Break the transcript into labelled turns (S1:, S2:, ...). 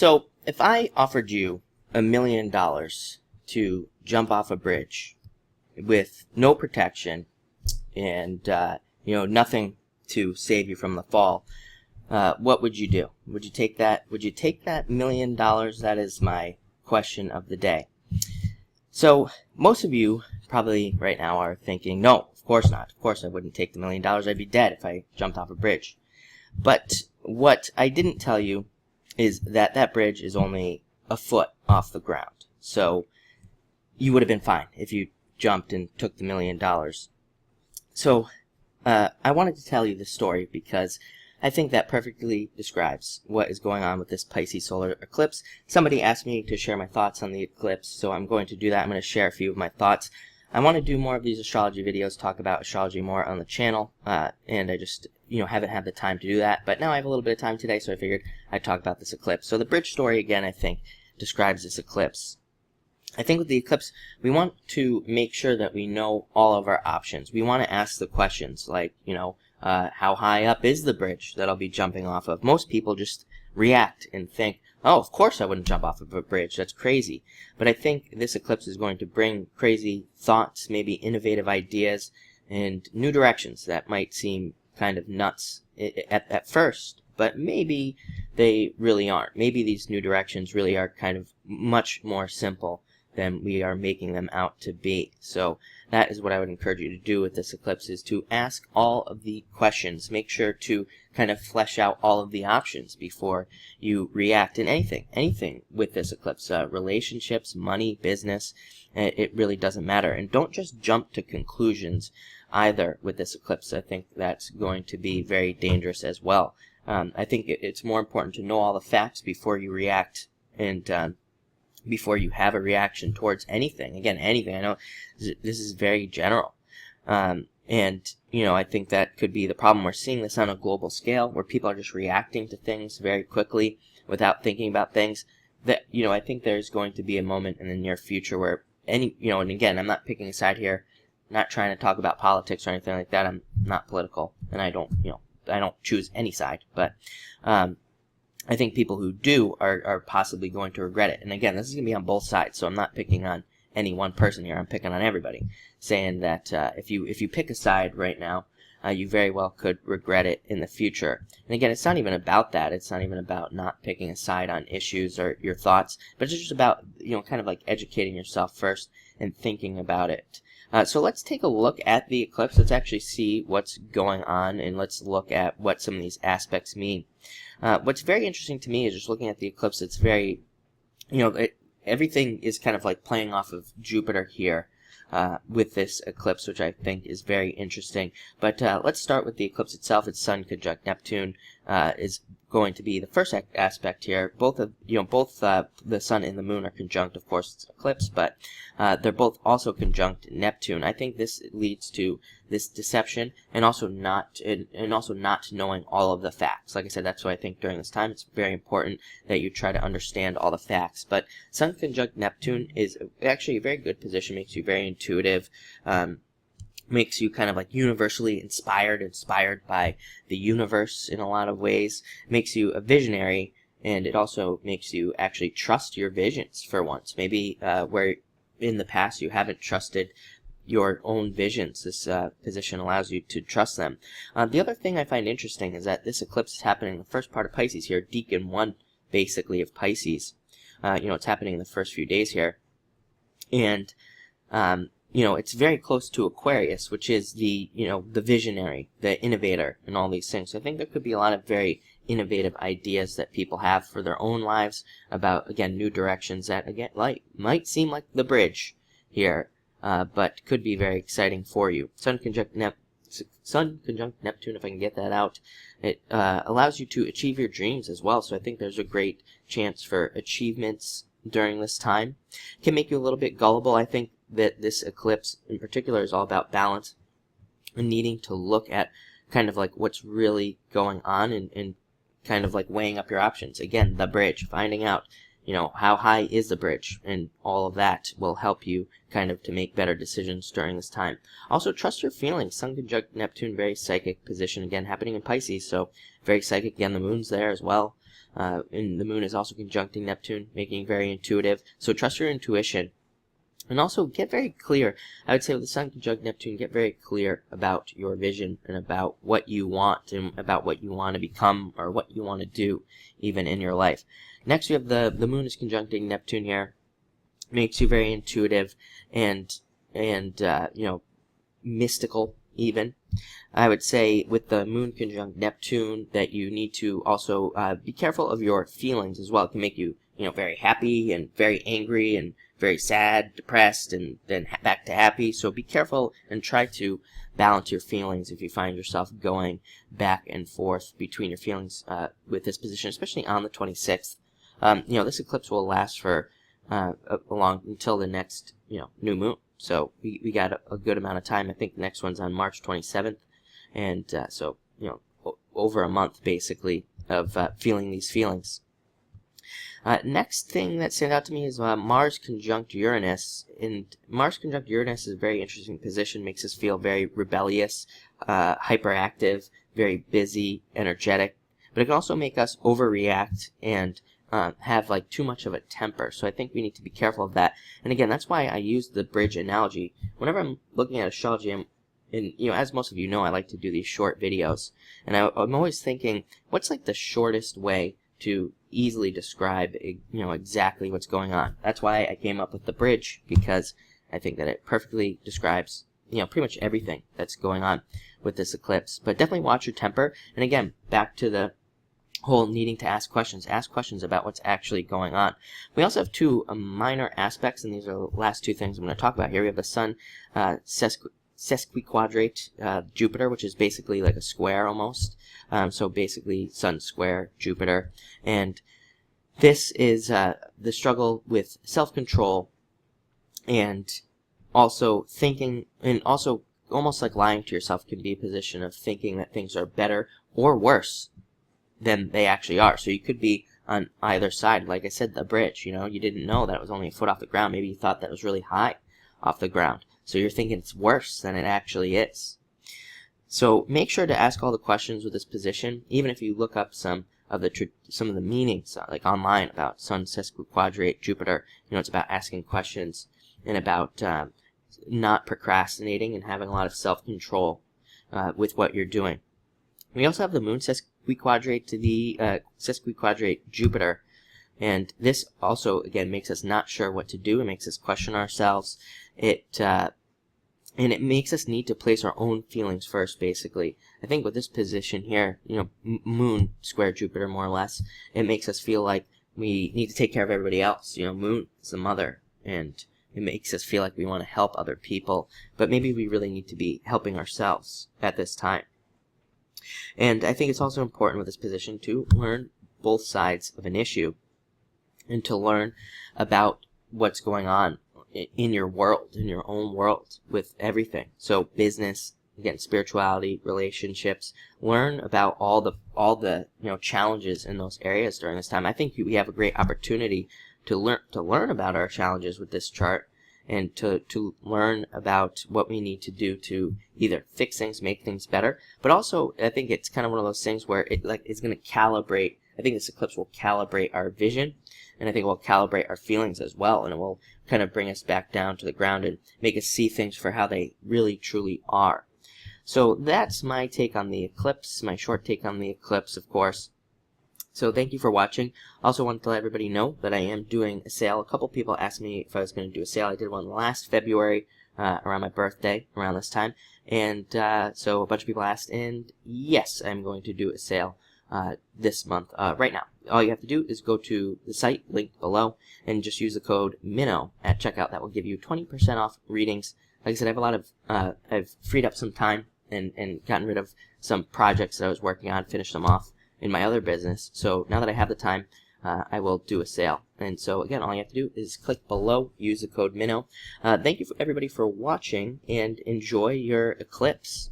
S1: So if I offered you $1,000,000 to jump off a bridge with no protection and nothing to save you from the fall, what would you do? Would you take that? Would you take that $1,000,000? That is my question of the day. So most of you probably right now are thinking, no, of course not. Of course I wouldn't take the $1,000,000. I'd be dead if I jumped off a bridge. But what I didn't tell you is that that bridge is only a foot off the ground. So you would have been fine if you jumped and took the $1,000,000. So I wanted to tell you this story because I think that perfectly describes what is going on with this Pisces solar eclipse. Somebody asked me to share my thoughts on the eclipse, so I'm going to do that. I'm going to share a few of my thoughts. I want to do more of these astrology videos, talk about astrology more on the channel, and I just haven't had the time to do that. But now I have a little bit of time today, so I figured I'd talk about this eclipse. So the bridge story, again, I think, describes this eclipse. I think with the eclipse, we want to make sure that we know all of our options. We want to ask the questions like, how high up is the bridge that I'll be jumping off of? Most people just react and think, oh, of course I wouldn't jump off of a bridge. That's crazy. But I think this eclipse is going to bring crazy thoughts, maybe innovative ideas, and new directions that might seem kind of nuts at first, but maybe they really aren't. Maybe these new directions really are kind of much more simple than we are making them out to be. So that is what I would encourage you to do with this eclipse, is to ask all of the questions. Make sure to kind of flesh out all of the options before you react in anything with this eclipse. Relationships, money, business, it really doesn't matter. And don't just jump to conclusions either with this eclipse. I think that's going to be very dangerous as well. I think it's more important to know all the facts before you react and before you have a reaction towards anything. Again, anything. I know this is very general. And, I think that could be the problem. We're seeing this on a global scale where people are just reacting to things very quickly without thinking about things. That, I think there's going to be a moment in the near future where and again, I'm not picking a side here, not trying to talk about politics or anything like that. I'm not political, and I don't choose any side. But, I think people who do are possibly going to regret it. And again, this is going to be on both sides, so I'm not picking on any one person here. I'm picking on everybody, saying that if you pick a side right now, you very well could regret it in the future. And again, it's not even about that. It's not even about not picking a side on issues or your thoughts, but it's just about kind of like educating yourself first and thinking about it. So let's take a look at the eclipse. Let's actually see what's going on, and let's look at what some of these aspects mean. What's very interesting to me is just looking at the eclipse. It's very, everything is kind of like playing off of Jupiter here with this eclipse, which I think is very interesting. But let's start with the eclipse itself. It's Sun conjunct Neptune is going to be the first aspect here. Both the Sun and the Moon are conjunct. Of course, it's an eclipse, but they're both also conjunct Neptune. I think this leads to this deception and also not knowing all of the facts. Like I said, that's why I think during this time it's very important that you try to understand all the facts. But Sun conjunct Neptune is actually a very good position. Makes you very intuitive. Makes you kind of like universally inspired by the universe in a lot of ways. Makes you a visionary, and it also makes you actually trust your visions for once. Maybe where in the past you haven't trusted your own visions, this position allows you to trust them. The other thing I find interesting is that this eclipse is happening in the first part of Pisces here, Decan 1 basically of Pisces. It's happening in the first few days here. And it's very close to Aquarius, which is the visionary, the innovator, and all these things. So I think there could be a lot of very innovative ideas that people have for their own lives about, again, new directions that, again, might seem like the bridge here, but could be very exciting for you. Sun conjunct Neptune, if I can get that out, it allows you to achieve your dreams as well. So I think there's a great chance for achievements during this time. It can make you a little bit gullible. I think that this eclipse in particular is all about balance and needing to look at kind of like what's really going on and kind of like weighing up your options. Again, the bridge, finding out, how high is the bridge, and all of that will help you kind of to make better decisions during this time. Also, trust your feelings. Sun conjunct Neptune, very psychic position, again, happening in Pisces, so very psychic. Again, the moon's there as well. And the moon is also conjuncting Neptune, making it very intuitive. So trust your intuition. And also get very clear. I would say with the Sun conjunct Neptune, get very clear about your vision and about what you want and about what you want to become or what you want to do even in your life. Next, we have the Moon is conjuncting Neptune here. Makes you very intuitive and mystical even. I would say with the Moon conjunct Neptune that you need to also be careful of your feelings as well. It can make you very happy and very angry and very sad, depressed, and then back to happy. So be careful and try to balance your feelings if you find yourself going back and forth between your feelings with this position, especially on the 26th. This eclipse will last for until the next new moon. So we got a good amount of time. I think the next one's on March 27th, and so over a month basically of feeling these feelings. Next thing that stands out to me is Mars conjunct Uranus. And Mars conjunct Uranus is a very interesting position, makes us feel very rebellious, hyperactive, very busy, energetic. But it can also make us overreact and have like too much of a temper. So I think we need to be careful of that. And again, that's why I use the bridge analogy. Whenever I'm looking at astrology, as most of you know, I like to do these short videos. And I'm always thinking, what's like the shortest way to easily describe exactly what's going on. That's why I came up with the bridge, because I think that it perfectly describes pretty much everything that's going on with this eclipse. But definitely watch your temper. And again, back to the whole needing to ask questions about what's actually going on. We also have two minor aspects, and these are the last two things I'm going to talk about here. We have the Sun sesquiquadrate Jupiter, which is basically like a square almost. So basically Sun square Jupiter. And this is the struggle with self-control and also thinking, and also almost like lying to yourself can be a position of thinking that things are better or worse than they actually are. So you could be on either side. Like I said, the bridge, you didn't know that it was only a foot off the ground. Maybe you thought that was really high off the ground. So you're thinking it's worse than it actually is. So make sure to ask all the questions with this position, even if you look up some of the meanings like online about Sun sesquiquadrate Jupiter. It's about asking questions and about not procrastinating and having a lot of self-control with what you're doing. We also have the Moon sesquiquadrate to the sesquiquadrate Jupiter. And this also, again, makes us not sure what to do. It makes us question ourselves. And it makes us need to place our own feelings first, basically. I think with this position here, Moon square Jupiter, more or less, it makes us feel like we need to take care of everybody else. Moon is the mother, and it makes us feel like we want to help other people. But maybe we really need to be helping ourselves at this time. And I think it's also important with this position to learn both sides of an issue and to learn about what's going on in your world, in your own world, with everything. So business, again, spirituality, relationships. Learn about all the challenges in those areas during this time. I think we have a great opportunity to learn about our challenges with this chart, and to learn about what we need to do to either fix things, make things better. But also, I think it's kind of one of those things where it's going to calibrate. I think this eclipse will calibrate our vision, and I think it will calibrate our feelings as well, and it will kind of bring us back down to the ground and make us see things for how they really truly are. So that's my take on the eclipse, my short take on the eclipse, of course. So thank you for watching. Also wanted to let everybody know that I am doing a sale. A couple people asked me if I was going to do a sale. I did one last February around my birthday, around this time. And so a bunch of people asked, and yes, I'm going to do a sale this month, right now. All you have to do is go to the site linked below and just use the code MINNOW at checkout. That will give you 20% off readings. Like I said, I have a lot of, I've freed up some time and gotten rid of some projects that I was working on, finished them off in my other business. So now that I have the time, I will do a sale. And so again, all you have to do is click below, use the code MINNOW. Thank you everybody for watching, and enjoy your eclipse.